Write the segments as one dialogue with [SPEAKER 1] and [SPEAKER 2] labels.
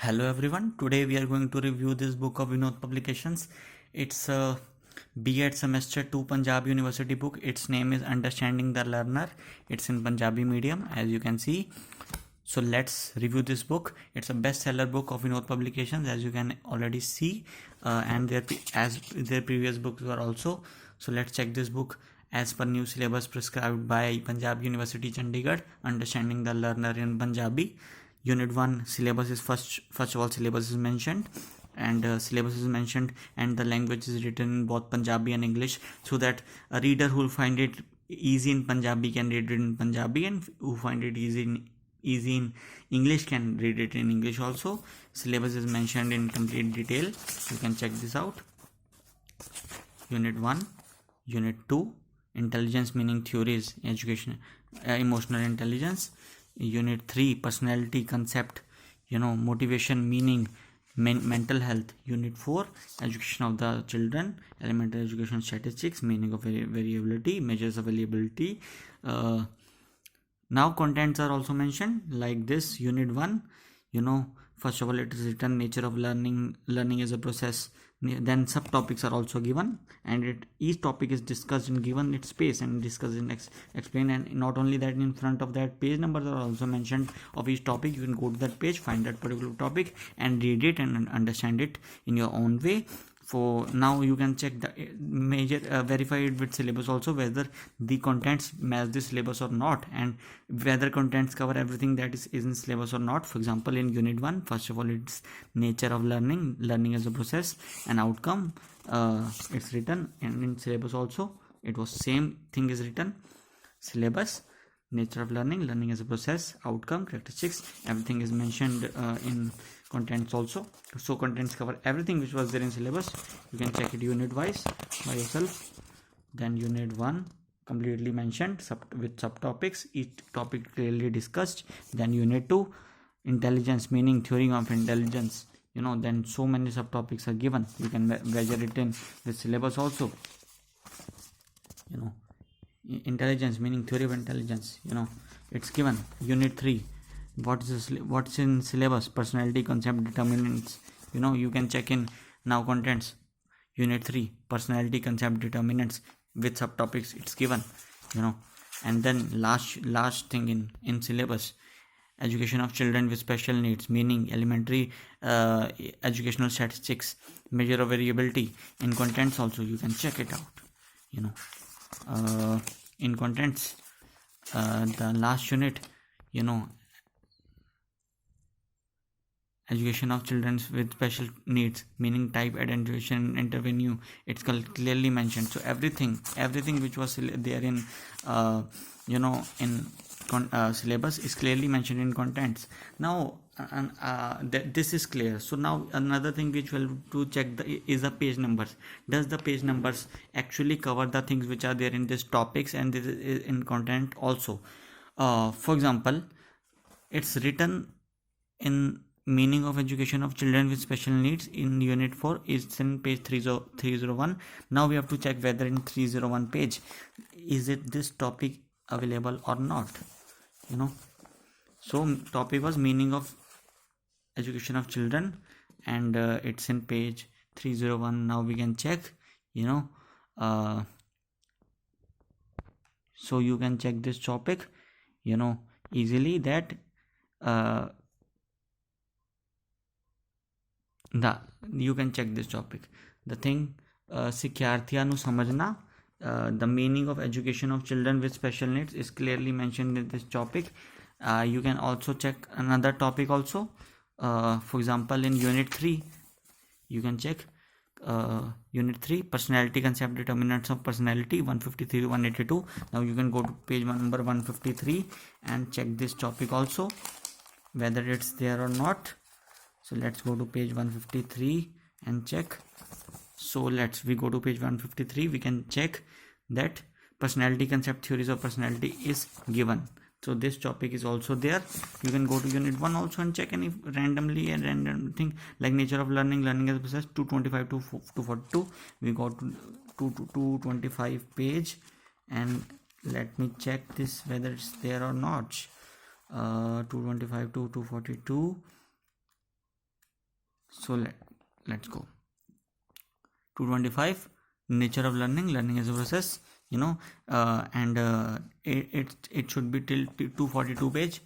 [SPEAKER 1] Hello everyone. Today we are going to review this book of Vinod Publications. It's a B.Ed Semester 2 Punjab University book. Its name is Understanding the Learner. It's in Punjabi medium, as you can see. So let's review this book. It's a bestseller book of Vinod Publications, as you can already see, and their previous books were also. So let's check this book. As per new syllabus prescribed by Punjab University Chandigarh, Understanding the Learner in Punjabi. Unit 1 syllabus is first of all syllabus is mentioned, and syllabus is mentioned, and the language is written in both Punjabi and English, so that a reader who will find it easy in Punjabi can read it in Punjabi, and who find it easy in English can read it in English also. Syllabus is mentioned in complete detail. You can check this out. Unit 1, Unit 2, intelligence meaning theories, education, emotional intelligence. Unit 3, personality concept, motivation meaning, mental health. Unit 4, education of the children, elementary education statistics, meaning of variability, measures of variability. Now contents are also mentioned like this. Unit 1, first of all it is written nature of learning is a process. Then subtopics are also given, and each topic is discussed and given its space and discussed and explained. And not only that, in front of that page numbers are also mentioned of each topic. You can go to that page, find that particular topic and read it and understand it in your own way. For now, you can check the major verify it with syllabus also, whether the contents match the syllabus or not, and whether contents cover everything that is in syllabus or not. For example, in Unit 1, first of all, it's nature of learning as a process and outcome. It's written, and in syllabus also it was same thing is written. Syllabus, nature of learning as a process, outcome, characteristics, everything is mentioned in contents also. So contents cover everything which was there in syllabus. You can check it unit wise by yourself. Then Unit 1 completely mentioned with subtopics, each topic clearly discussed. Then Unit 2, intelligence meaning theory of intelligence. Then so many subtopics are given. You can measure it in the syllabus also. Intelligence meaning theory of intelligence, it's given. Unit 3, what's in syllabus, personality concept determinants. You can check in now contents. Unit 3, personality concept determinants with subtopics, it's given. And then last thing in syllabus, education of children with special needs, meaning elementary educational statistics, measure of variability. In contents also you can check it out. In contents, the last unit, education of children with special needs, meaning type, identification, intervenue, it's clearly mentioned. So everything which was there in syllabus is clearly mentioned in contents. Now this is clear. So now another thing which will to check is the page numbers. Does the page numbers actually cover the things which are there in this topics and this is in content also? For example, it's written in meaning of education of children with special needs in unit 4 is in page 301. Now we have to check whether in 301 page is it this topic available or not. So topic was meaning of education of children, and it's in page 301. Now we can check, so you can check this topic easily, that you can check this topic. The thing, ਸਿਖਿਆਰਥੀਆਂ ਨੂੰ ਸਮਝਣਾ, the meaning of education of children with special needs is clearly mentioned in this topic. You can also check another topic also. For example, in unit 3 you can check unit 3, personality concept determinants of personality, 153 to 182. Now you can go to page number 153 and check this topic also, whether it's there or not. So let's go to page 153 and check. So we go to page 153. We can check that personality concept, theories of personality is given. So this topic is also there. You can go to unit 1 also and check any randomly and random thing like nature of learning as a process, 225 to 242. We go to 225 page, and let me check this whether it's there or not. 225 to 242. So let's go. 225, nature of learning as a process, and it should be till 242 page.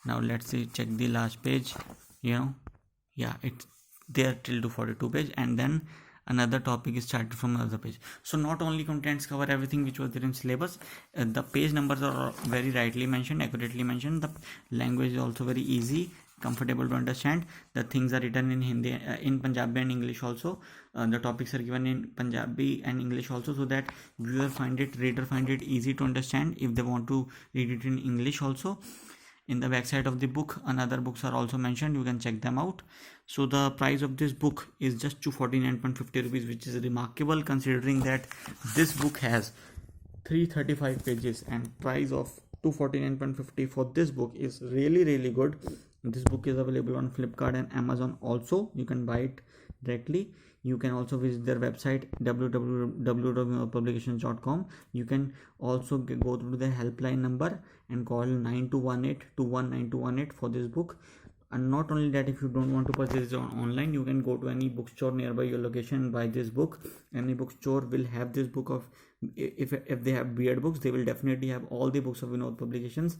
[SPEAKER 1] Now let's see, check the last page. It's there till 242 page, and then another topic is started from another page. So not only contents cover everything which was there in syllabus, the page numbers are very rightly mentioned, accurately mentioned. The language is also very easy, comfortable to understand. The things are written in Hindi, in Punjabi and English also. The topics are given in Punjabi and English also, so that reader find it easy to understand if they want to read it in English also. In the back side of the book, another books are also mentioned, you can check them out. So the price of this book is just 249.50 rupees, which is remarkable considering that this book has 335 pages, and price of 249.50 for this book is really good. This book is available on Flipkart and Amazon also. You can buy it directly. You can also visit their website www.publications.com. You can also go through their helpline number and call 9218-219218 for this book. And not only that, if you don't want to purchase it online, you can go to any bookstore nearby your location and buy this book. Any bookstore will have this book of, if they have beard books, they will definitely have all the books of Vinod Publications.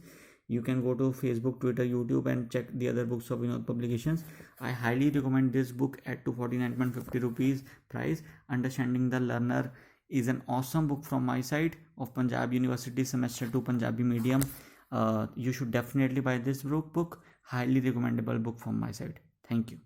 [SPEAKER 1] You can go to Facebook, Twitter, YouTube and check the other books of Vinod Publications. I highly recommend this book at 249.50 rupees price. Understanding the Learner is an awesome book from my side of Punjab University Semester 2 Punjabi medium. You should definitely buy this book. Highly recommendable book from my side. Thank you.